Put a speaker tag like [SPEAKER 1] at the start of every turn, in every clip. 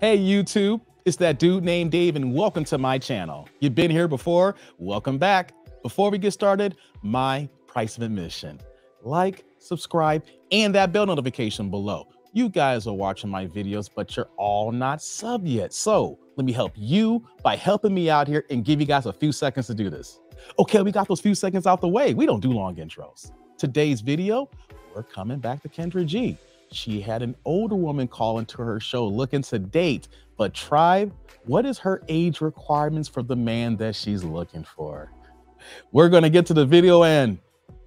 [SPEAKER 1] Hey YouTube, it's that dude named Dave and welcome to my channel. You've been here before, welcome back. Before we get started, my price of admission. Like, subscribe, and that bell notification below. You guys are watching my videos, but you're all not sub yet. So let me help you by helping me out here and give you guys a few seconds to do this. Okay, we got those few seconds out the way. We don't do long intros. Today's video, we're coming back to Kendra G. She had an older woman call into her show looking to date, but Tribe, what is her age requirements for the man that she's looking for? We're gonna get to the video and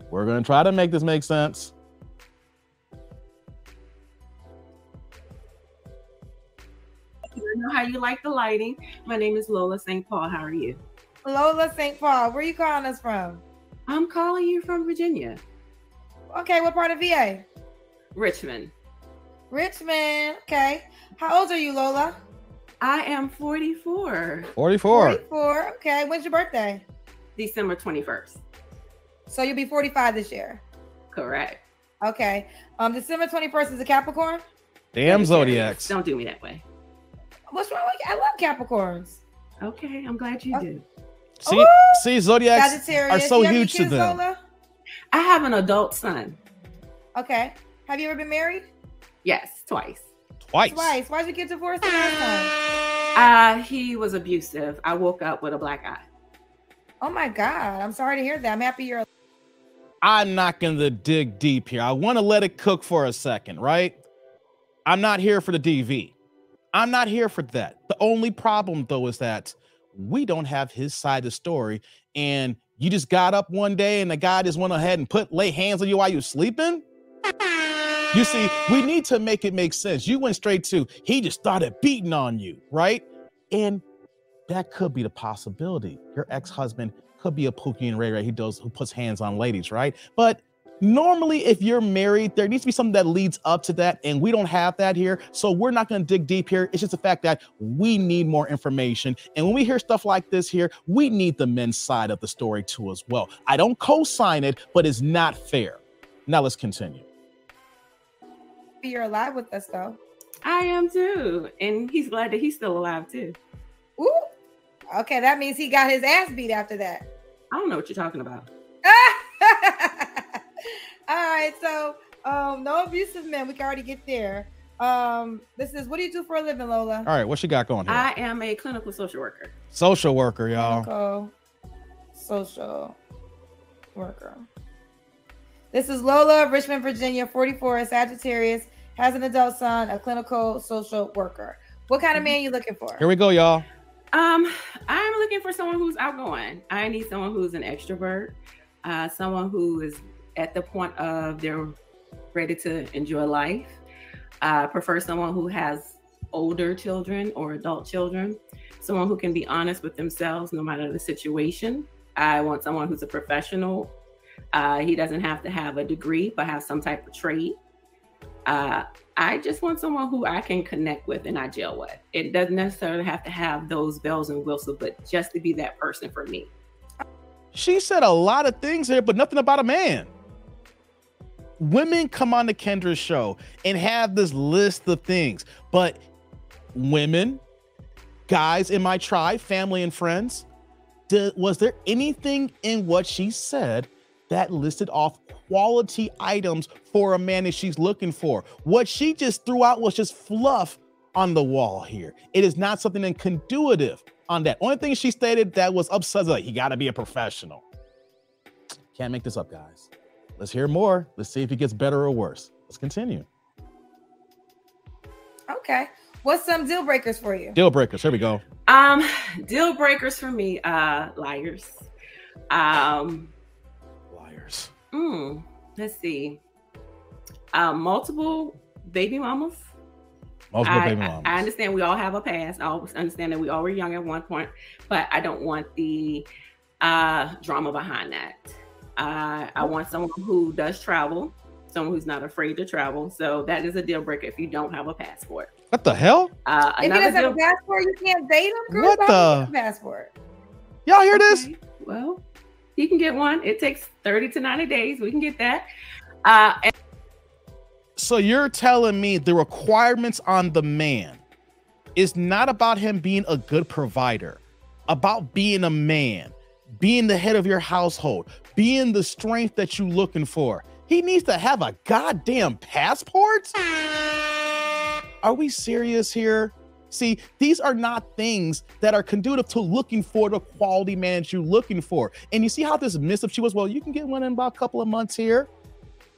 [SPEAKER 1] we're gonna try to make this make sense.
[SPEAKER 2] I know how you like the lighting. My name is Lola St. Paul. How are you?
[SPEAKER 3] Lola St. Paul. Where are you calling us from?
[SPEAKER 2] I'm calling you from Virginia.
[SPEAKER 3] Okay, what part of VA?
[SPEAKER 2] Richmond.
[SPEAKER 3] Richmond. Okay. How old are you, Lola?
[SPEAKER 2] I am 44.
[SPEAKER 1] 44.
[SPEAKER 3] 44. Okay. When's your birthday?
[SPEAKER 2] December 21st.
[SPEAKER 3] So you'll be 45 this year.
[SPEAKER 2] Correct.
[SPEAKER 3] Okay. December 21st is a Capricorn?
[SPEAKER 1] Damn Zodiacs.
[SPEAKER 2] Don't do me that way.
[SPEAKER 3] What's wrong with I love Capricorns.
[SPEAKER 2] Okay, I'm glad you do.
[SPEAKER 1] See, Zodiacs
[SPEAKER 3] Sagittarius.
[SPEAKER 1] are so
[SPEAKER 3] you have
[SPEAKER 1] huge
[SPEAKER 3] any kids,
[SPEAKER 1] to them.
[SPEAKER 3] Lola?
[SPEAKER 2] I have an adult son.
[SPEAKER 3] Okay. Have you ever been married?
[SPEAKER 2] Yes, twice.
[SPEAKER 1] Twice.
[SPEAKER 3] Why'd you get divorced the last time?
[SPEAKER 2] He was abusive. I woke up with a black eye.
[SPEAKER 3] Oh my God. I'm sorry to hear that. I'm happy you're
[SPEAKER 1] I'm not gonna dig deep here. I want to let it cook for a second, right? I'm not here for the DV. I'm not here for that. The only problem though is that we don't have his side of the story, and you just got up one day and the guy just went ahead and lay hands on you while you're sleeping. You see, we need to make it make sense. You went straight to, he just started beating on you, right? And that could be the possibility. Your ex-husband could be a Pookie and Ray Ray who puts hands on ladies, right? But normally if you're married, there needs to be something that leads up to that, and we don't have that here. So we're not going to dig deep here. It's just the fact that we need more information. And when we hear stuff like this here, we need the men's side of the story too as well. I don't co-sign it, but it's not fair. Now let's continue.
[SPEAKER 3] you're alive with us though.
[SPEAKER 2] I am too. And he's glad that he's still alive too.
[SPEAKER 3] Ooh. Okay, that means he got his ass beat after that.
[SPEAKER 2] I don't know what you're talking about.
[SPEAKER 3] All right, so no abusive men. We can already get there. This is, what do you do for a living, Lola?
[SPEAKER 1] All right, what you got going here?
[SPEAKER 2] I am a clinical social worker.
[SPEAKER 1] Social worker, y'all.
[SPEAKER 3] Clinical social worker. This is Lola, Richmond, Virginia, 44, Sagittarius, has an adult son, a clinical social worker. What kind of man you looking for?
[SPEAKER 1] Here we go, y'all.
[SPEAKER 2] I'm looking for someone who's outgoing. I need someone who's an extrovert, someone who is at the point of they're ready to enjoy life. I prefer someone who has older children or adult children, someone who can be honest with themselves no matter the situation. I want someone who's a professional. He doesn't have to have a degree, but have some type of trade. I just want someone who I can connect with and not gel with. It doesn't necessarily have to have those bells and whistles, but just to be that person for me.
[SPEAKER 1] She said a lot of things here, but nothing about a man. Women come on the Kendra's show and have this list of things, but women, guys in my tribe, family and friends, was there anything in what she said that listed off quality items for a man that she's looking for? What she just threw out was just fluff on the wall here. It is not something inconduitive on that. Only thing she stated that was upset, like, you got to be a professional. Can't make this up, guys. Let's hear more. Let's see if it gets better or worse. Let's continue.
[SPEAKER 3] Okay. What's some deal breakers for you?
[SPEAKER 1] Deal breakers. Here we go.
[SPEAKER 2] Deal breakers for me, liars.
[SPEAKER 1] Liars.
[SPEAKER 2] Let's see. Multiple baby mamas.
[SPEAKER 1] Multiple baby mamas.
[SPEAKER 2] I understand we all have a past. I always understand that we all were young at one point, but I don't want the drama behind that. I want someone who does travel, someone who's not afraid to travel. So that is a deal breaker if you don't have a passport.
[SPEAKER 1] What the hell?
[SPEAKER 3] If he doesn't have a passport, you can't date him? Girl,
[SPEAKER 1] what the?
[SPEAKER 3] Passport.
[SPEAKER 1] Y'all hear this?
[SPEAKER 2] Well, he can get one. It takes 30 to 90 days. We can get that.
[SPEAKER 1] So you're telling me the requirements on the man It's not about him being a good provider, about being a man, being the head of your household, being the strength that you're looking for. He needs to have a goddamn passport? Are we serious here? See, these are not things that are conducive to looking for the quality man that you're looking for. And you see how dismissive she was? Well, you can get one in about a couple of months here.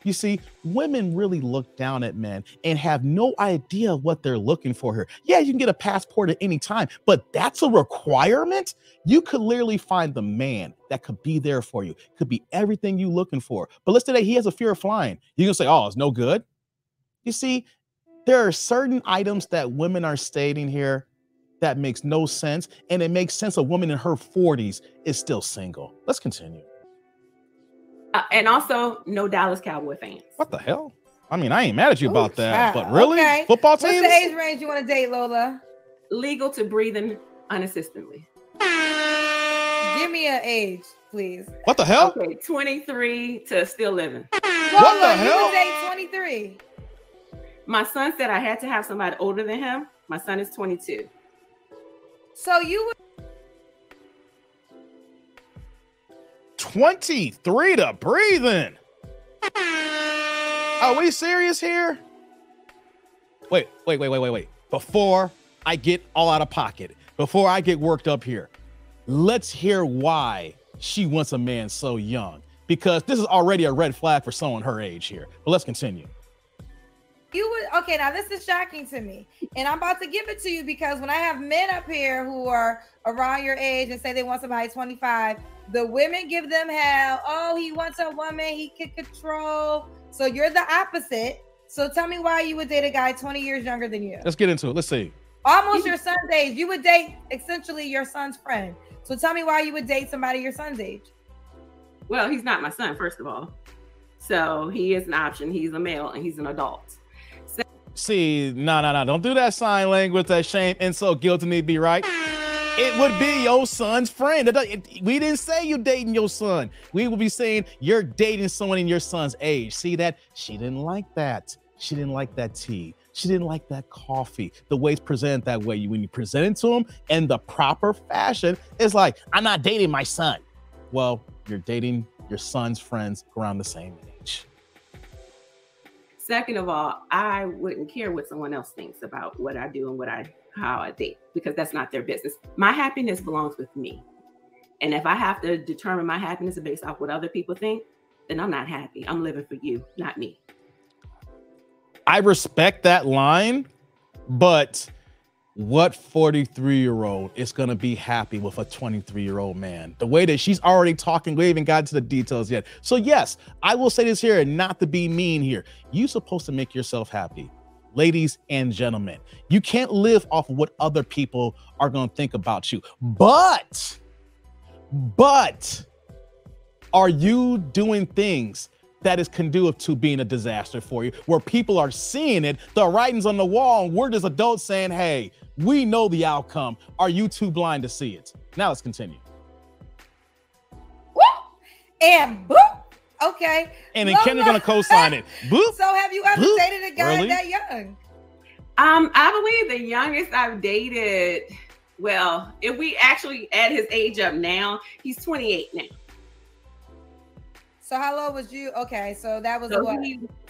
[SPEAKER 1] You see, women really look down at men and have no idea what they're looking for here. Yeah, you can get a passport at any time, but that's a requirement? You could literally find the man that could be there for you. Could be everything you're looking for. But let's say he has a fear of flying. You're going to say, oh, it's no good. You see, there are certain items that women are stating here that makes no sense. And it makes sense a woman in her 40s is still single. Let's continue.
[SPEAKER 2] And also, no Dallas Cowboy fans.
[SPEAKER 1] What the hell? I mean, I ain't mad at you about that, but really? Okay. Football teams?
[SPEAKER 3] What's the age range you want to date, Lola?
[SPEAKER 2] Legal to breathing unassistedly.
[SPEAKER 3] Give me an age, please.
[SPEAKER 1] What the hell?
[SPEAKER 2] Okay, 23 to still living.
[SPEAKER 3] Lola, what the hell? You would date 23.
[SPEAKER 2] My son said I had to have somebody older than him. My son is 22.
[SPEAKER 3] So you would
[SPEAKER 1] 23 to breathing. Are we serious here? Wait. Before I get all out of pocket, before I get worked up here, let's hear why she wants a man so young, because this is already a red flag for someone her age here. But let's continue.
[SPEAKER 3] You would, okay, now this is shocking to me. And I'm about to give it to you because when I have men up here who are around your age and say they want somebody 25, the women give them hell. Oh, he wants a woman he can control. So you're the opposite. So tell me why you would date a guy 20 years younger than you.
[SPEAKER 1] Let's get into it. Let's see.
[SPEAKER 3] Almost your son's age. You would date essentially your son's friend. So tell me why you would date somebody your son's age.
[SPEAKER 2] Well, he's not my son, first of all. So he is an option. He's a male and he's an adult.
[SPEAKER 1] See, no. Don't do that sign language, that shame, insult, guilt, and need be right. It would be your son's friend. We didn't say you dating your son. We would be saying you're dating someone in your son's age. See that? She didn't like that. She didn't like that tea. She didn't like that coffee. The way it's presented that way, when you present it to him in the proper fashion, it's like, I'm not dating my son. Well, you're dating your son's friends around the same age.
[SPEAKER 2] Second of all, I wouldn't care what someone else thinks about what I do and how I date, because that's not their business. My happiness belongs with me. And if I have to determine my happiness based off what other people think, then I'm not happy. I'm living for you, not me.
[SPEAKER 1] I respect that line, but what 43-year-old is going to be happy with a 23-year-old man? The way that she's already talking, we haven't gotten to the details yet. So yes, I will say this here, and not to be mean here. You're supposed to make yourself happy. Ladies and gentlemen, you can't live off of what other people are going to think about you. But are you doing things that is conducive to being a disaster for you, where people are seeing it, the writing's on the wall, and we're just adults saying, hey, we know the outcome. Are you too blind to see it? Now let's continue.
[SPEAKER 3] Woo! And boop. Okay.
[SPEAKER 1] And then Kendra gonna co-sign it. Boop.
[SPEAKER 3] So have you ever dated a guy
[SPEAKER 1] really?
[SPEAKER 3] that young?
[SPEAKER 2] I believe the youngest I've dated, well, if we actually add his age up now, he's 28 now.
[SPEAKER 3] So how old was you? Okay, so that was what?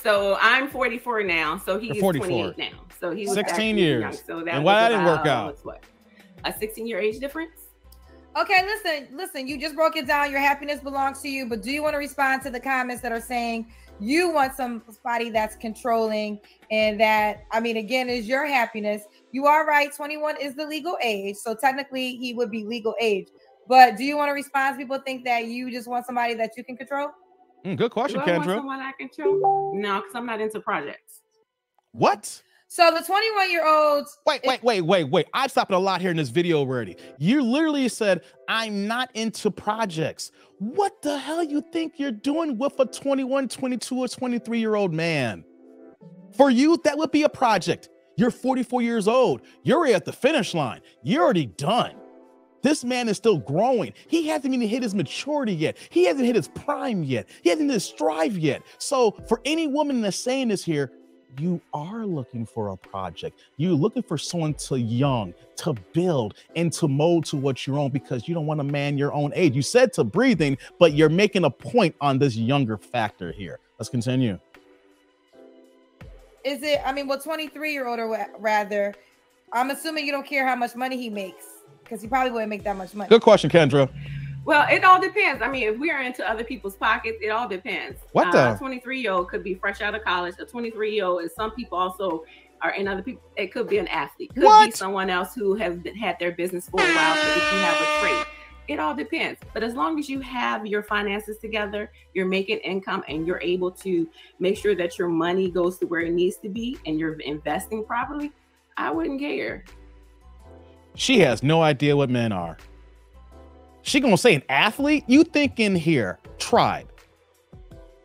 [SPEAKER 2] So I'm 44 now. So he's 28 now. So he was
[SPEAKER 1] 16 years.
[SPEAKER 2] Young. So that
[SPEAKER 1] and why that didn't work out?
[SPEAKER 2] What? A 16-year age difference?
[SPEAKER 3] Okay, listen. You just broke it down. Your happiness belongs to you. But do you want to respond to the comments that are saying you want somebody that's controlling and that, I mean, again, is your happiness? You are right. 21 is the legal age. So technically he would be legal age. But do you want to respond? People think that you just want somebody that you can control?
[SPEAKER 1] Good question,
[SPEAKER 2] Do I
[SPEAKER 1] Kendra.
[SPEAKER 2] want someone I control? No, because I'm not into projects.
[SPEAKER 1] What?
[SPEAKER 3] So the 21-year-olds.
[SPEAKER 1] Wait. I've stopped a lot here in this video already. You literally said, I'm not into projects. What the hell you think you're doing with a 21, 22, or 23-year-old man? For you, that would be a project. You're 44 years old. You're already at the finish line. You're already done. This man is still growing. He hasn't even hit his maturity yet. He hasn't hit his prime yet. He hasn't hit his strive yet. So for any woman that's saying this here, you are looking for a project. You're looking for someone to build and to mold to what you're on, because you don't want a man your own age. You said to breathing, but you're making a point on this younger factor here. Let's continue.
[SPEAKER 3] Is it, I mean, well, 23-year-old or rather, I'm assuming you don't care how much money he makes, because he probably wouldn't make that much money.
[SPEAKER 1] Good question, Kendra.
[SPEAKER 2] Well, it all depends. I mean, if we are into other people's pockets, it all depends.
[SPEAKER 1] What the?
[SPEAKER 2] A 23-year-old could be fresh out of college. A 23-year-old, and some people also are in other people. It could be an athlete. Could be someone else who has had their business for a while. But if you have a trade, it all depends. But as long as you have your finances together, you're making income, and you're able to make sure that your money goes to where it needs to be, and you're investing properly, I wouldn't care.
[SPEAKER 1] She has no idea what men are. She gonna say an athlete? You thinking here, tribe.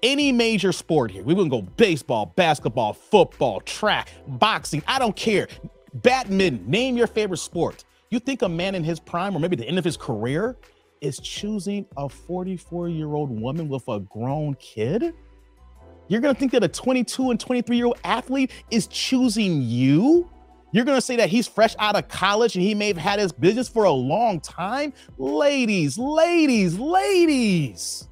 [SPEAKER 1] Any major sport here. We wouldn't go baseball, basketball, football, track, boxing. I don't care. Badminton, name your favorite sport. You think a man in his prime, or maybe the end of his career, is choosing a 44-year-old woman with a grown kid? You're gonna think that a 22 and 23-year-old athlete is choosing you? You're gonna say that he's fresh out of college and he may have had his business for a long time? Ladies, ladies, ladies,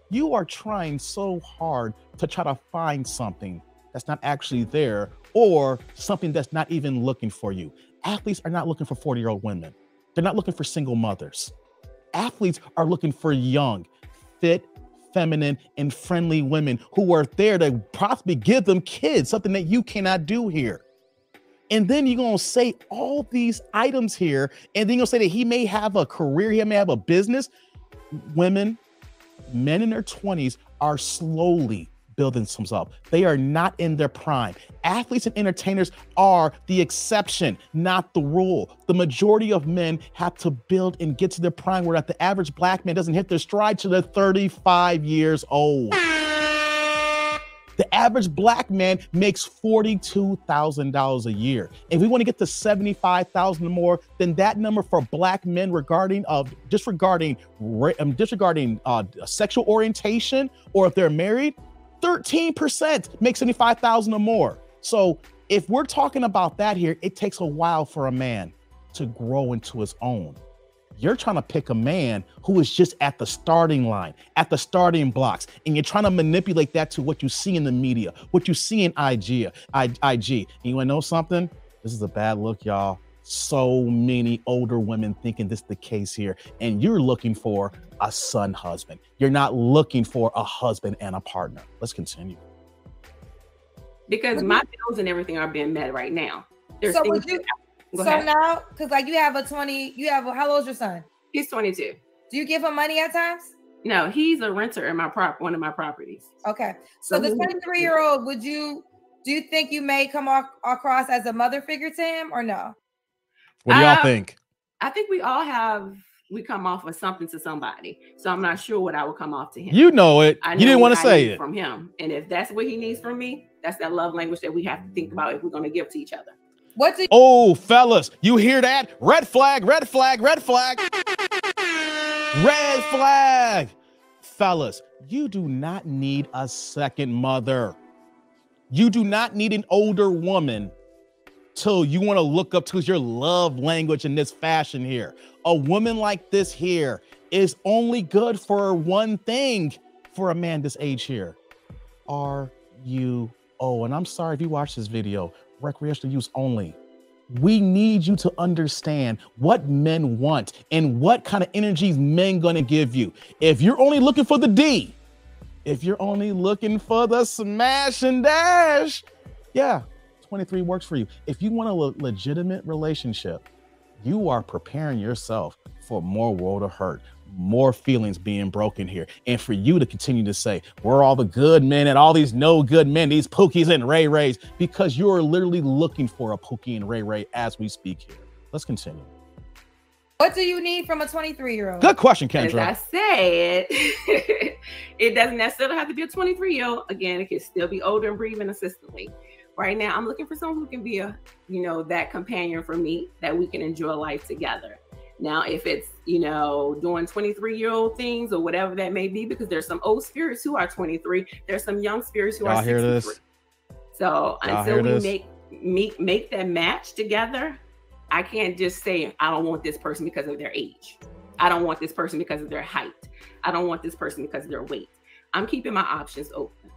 [SPEAKER 1] you are trying so hard to try to find something that's not actually there, or something that's not even looking for you. Athletes are not looking for 40-year-old women. They're not looking for single mothers. Athletes are looking for young, fit, feminine, and friendly women who are there to possibly give them kids, something that you cannot do here. And then you're going to say all these items here, and then you're going to say that he may have a career, he may have a business. Women, men in their 20s are slowly building themselves up. They are not in their prime. Athletes and entertainers are the exception, not the rule. The majority of men have to build and get to their prime, where the average black man doesn't hit their stride till they're 35 years old. The average black man makes $42,000 a year. If we want to get to $75,000 or more, then that number for black men disregarding sexual orientation, or if they're married, 13% make $75,000 or more. So if we're talking about that here, it takes a while for a man to grow into his own. You're trying to pick a man who is just at the starting line, at the starting blocks, and you're trying to manipulate that to what you see in the media, what you see in IG. And you want to know something? This is a bad look, y'all. So many older women thinking this is the case here, and you're looking for a son husband. You're not looking for a husband and a partner. Let's continue.
[SPEAKER 2] Because my bills and everything are being met right now. There's
[SPEAKER 3] so
[SPEAKER 2] things
[SPEAKER 3] now, because like you have how old is your son?
[SPEAKER 2] He's 22.
[SPEAKER 3] Do you give him money at times?
[SPEAKER 2] No, he's a renter in one of my properties.
[SPEAKER 3] Okay. So the 23-year-old, do you think you may come across as a mother figure to him, or no?
[SPEAKER 1] What do y'all think?
[SPEAKER 2] I think we come off with something to somebody. So I'm not sure what I would come off to him.
[SPEAKER 1] You know it. You didn't want to say it.
[SPEAKER 2] From him. And if that's what he needs from me, that's that love language that we have to think about if we're going to give to each other.
[SPEAKER 1] Oh, fellas, you hear that? Red flag, red flag, red flag. Red flag. Fellas, you do not need a second mother. You do not need an older woman till you want to look up to your love language in this fashion here. A woman like this here is only good for one thing for a man this age here. R-U-O. And I'm sorry if you watch this video, recreational use only. We need you to understand what men want and what kind of energies men gonna give you. If you're only looking for the D, if you're only looking for the smash and dash, yeah, 23 works for you. If you want a legitimate relationship, you are preparing yourself for more world of hurt, more feelings being broken here. And for you to continue to say, we're all the good men and all these no good men, these Pookies and Ray Rays, because you're literally looking for a Pookie and Ray Ray as we speak here. Let's continue.
[SPEAKER 3] What do you need from a 23-year-old?
[SPEAKER 1] Good question, Kendra.
[SPEAKER 2] As I said, it doesn't necessarily have to be a 23-year-old. Again, it can still be older and breathing assistantly. Right now, I'm looking for someone who can be that companion for me, that we can enjoy life together. Now, if it's, doing 23-year-old things or whatever that may be, because there's some old spirits who are 23. There's some young spirits who are 63.
[SPEAKER 1] Hear this?
[SPEAKER 2] So
[SPEAKER 1] Y'all
[SPEAKER 2] until
[SPEAKER 1] hear
[SPEAKER 2] we
[SPEAKER 1] this?
[SPEAKER 2] make that match together, I can't just say I don't want this person because of their age. I don't want this person because of their height. I don't want this person because of their weight. I'm keeping my options open.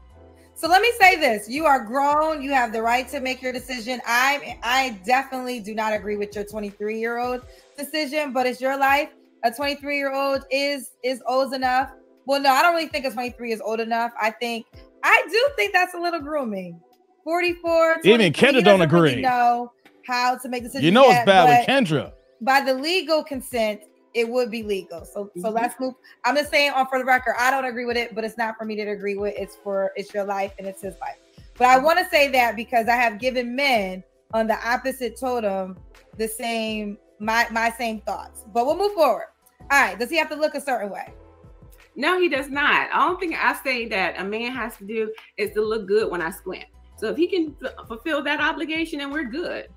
[SPEAKER 3] So let me say this: you are grown. You have the right to make your decision. I definitely do not agree with your 23-year-old decision, but it's your life. A 23-year-old is old enough. Well, no, I don't really think a 23 is old enough. I do think that's a little grooming. 44, 23,
[SPEAKER 1] Even Kendra
[SPEAKER 3] he
[SPEAKER 1] don't
[SPEAKER 3] doesn't really
[SPEAKER 1] agree.
[SPEAKER 3] know how to make decisions.
[SPEAKER 1] You know it's
[SPEAKER 3] yet,
[SPEAKER 1] bad with
[SPEAKER 3] but
[SPEAKER 1] Kendra.
[SPEAKER 3] by the legal consent, it would be legal. So let's move. I'm just saying, for the record, I don't agree with it, but it's not for me to agree with. It's your life and it's his life. But I want to say that because I have given men on the opposite totem the same my same thoughts. But we'll move forward. All right. Does he have to look a certain way?
[SPEAKER 2] No, he does not. I don't think I say that a man has to do is to look good when I squint. So if he can fulfill that obligation, then we're good.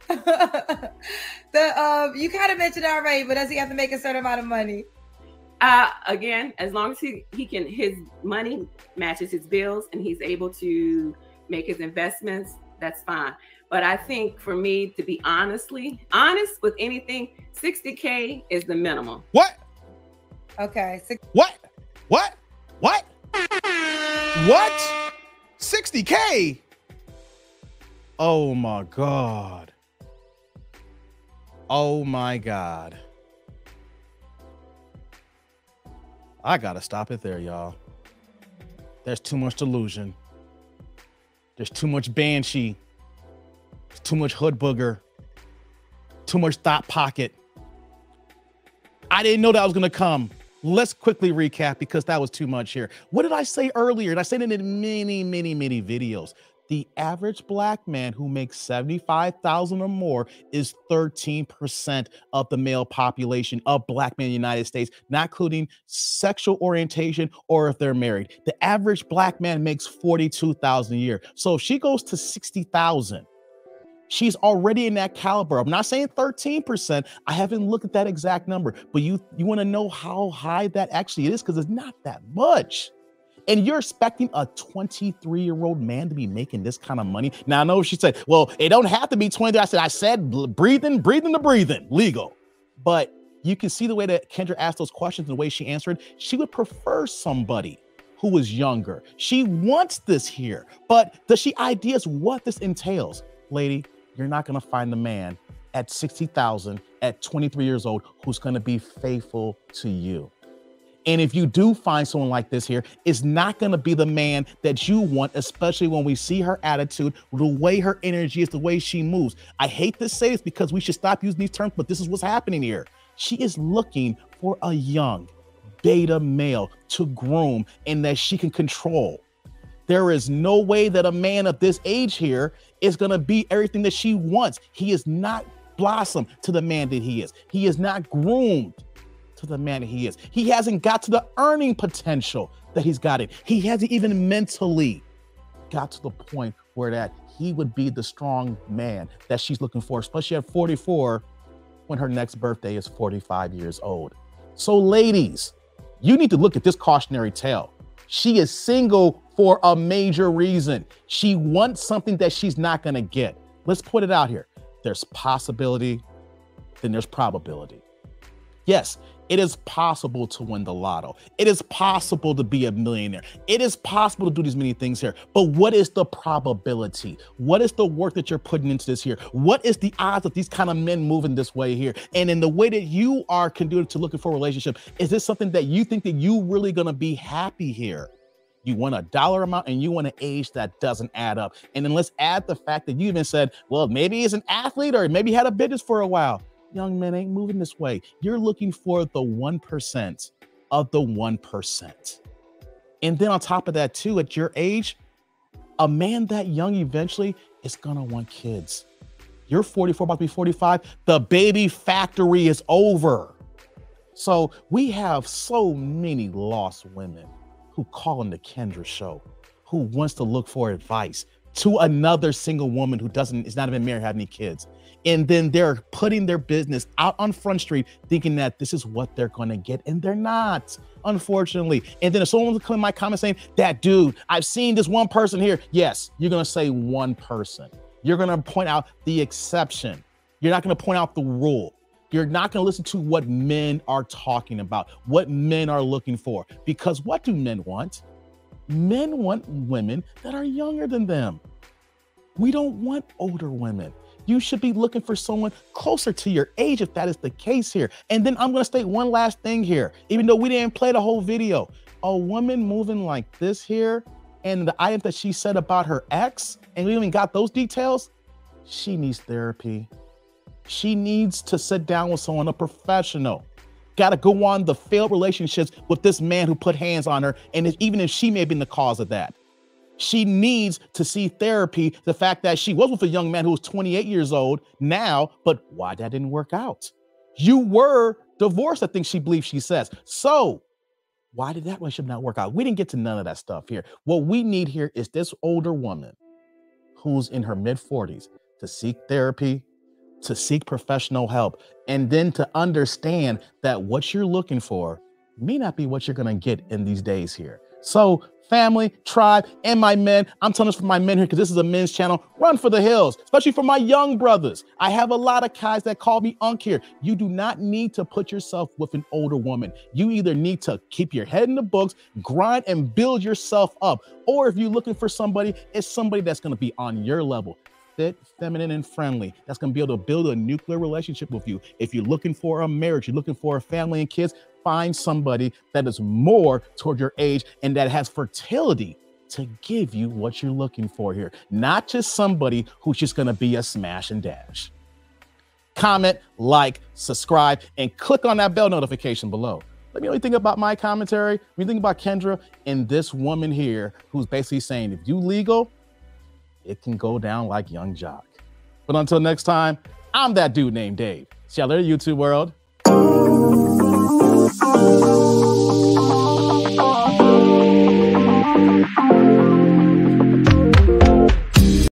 [SPEAKER 3] You kind of mentioned it already, but does he have to make a certain amount of money?
[SPEAKER 2] Again, as long as he can, his money matches his bills and he's able to make his investments, that's fine. But I think for me to be honest with anything, 60K is the minimum.
[SPEAKER 1] What?
[SPEAKER 3] Okay.
[SPEAKER 1] What? 60K? Oh my God. Oh my God. I gotta stop it there, y'all. There's too much delusion. There's too much banshee. There's too much hood booger. Too much thought pocket. I didn't know that was gonna come. Let's quickly recap because that was too much here. What did I say earlier? And I said it in many videos. The average black man who makes $75,000 or more is 13% of the male population of black men in the United States, not including sexual orientation or if they're married. The average black man makes $42,000 a year. So if she goes to 60,000, she's already in that caliber. I'm not saying 13%. I haven't looked at that exact number, but you want to know how high that actually is because it's not that much. And you're expecting a 23-year-old man to be making this kind of money. Now, I know she said, well, it don't have to be 20. I said breathing, legal. But you can see the way that Kendra asked those questions and the way she answered. She would prefer somebody who was younger. She wants this here, but does she ideas what this entails? Lady, you're not going to find the man at 60,000 at 23 years old who's going to be faithful to you. And if you do find someone like this here, it's not going to be the man that you want, especially when we see her attitude, the way her energy is, the way she moves. I hate to say this because we should stop using these terms, but this is what's happening here. She is looking for a young beta male to groom and that she can control. There is no way that a man of this age here is going to be everything that she wants. He is not blossomed to the man that he is. He is not groomed to the man that he is. He hasn't got to the earning potential that he's got it. He hasn't even mentally got to the point where that he would be the strong man that she's looking for, especially at 44 when her next birthday is 45 years old. So ladies, you need to look at this cautionary tale. She is single for a major reason. She wants something that she's not going to get. Let's put it out here. There's possibility, then there's probability. Yes, it is possible to win the lotto. It is possible to be a millionaire. It is possible to do these many things here. But what is the probability? What is the work that you're putting into this here? What is the odds of these kind of men moving this way here? And in the way that you are conducive to looking for a relationship, is this something that you think that you really gonna be happy here? You want a dollar amount and you want an age that doesn't add up. And then let's add the fact that you even said, well, maybe he's an athlete or maybe he had a business for a while. Young men ain't moving this way. You're looking for the 1% of the 1%. And then on top of that too, at your age, a man that young eventually is gonna want kids. You're 44, about to be 45. The baby factory is over. So we have so many lost women who call in the Kendra show, who wants to look for advice. to another single woman who is not even married, have any kids. And then they're putting their business out on Front Street thinking that this is what they're going to get. And they're not, unfortunately. And then if someone will come in my comment saying, that dude, I've seen this one person here. Yes, you're going to say one person. You're going to point out the exception. You're not going to point out the rule. You're not going to listen to what men are talking about, what men are looking for. Because what do men want? Men want women that are younger than them. We don't want older women. You should be looking for someone closer to your age if that is the case here. And then I'm going to state one last thing here, even though we didn't play the whole video. A woman moving like this here and the item that she said about her ex, and we even got those details, she needs therapy. She needs to sit down with someone, a professional. Got to go on the failed relationships with this man who put hands on her, and even if she may have been the cause of that. She needs to see therapy. The fact that she was with a young man who was 28 years old now, but why that didn't work out? You were divorced, I think she believes she says. So why did that relationship not work out? We didn't get to none of that stuff here. What we need here is this older woman who's in her mid-40s to seek therapy, to seek professional help, and then to understand that what you're looking for may not be what you're going to get in these days here. So family, tribe, and my men, I'm telling this for my men here because this is a men's channel. Run for the hills, especially for my young brothers. I have a lot of guys that call me Unc here. You do not need to put yourself with an older woman. You either need to keep your head in the books, grind and build yourself up. Or if you're looking for somebody, it's somebody that's going to be on your level. Fit, feminine, and friendly. That's going to be able to build a nuclear relationship with you. If you're looking for a marriage, you're looking for a family and kids, find somebody that is more toward your age and that has fertility to give you what you're looking for here. Not just somebody who's just going to be a smash and dash. Comment, like, subscribe, and click on that bell notification below. Let me know what you think about my commentary. When you think about Kendra and this woman here who's basically saying, if you legal, it can go down like Young Jock. But until next time, I'm that dude named Dave. See y'all later, YouTube world.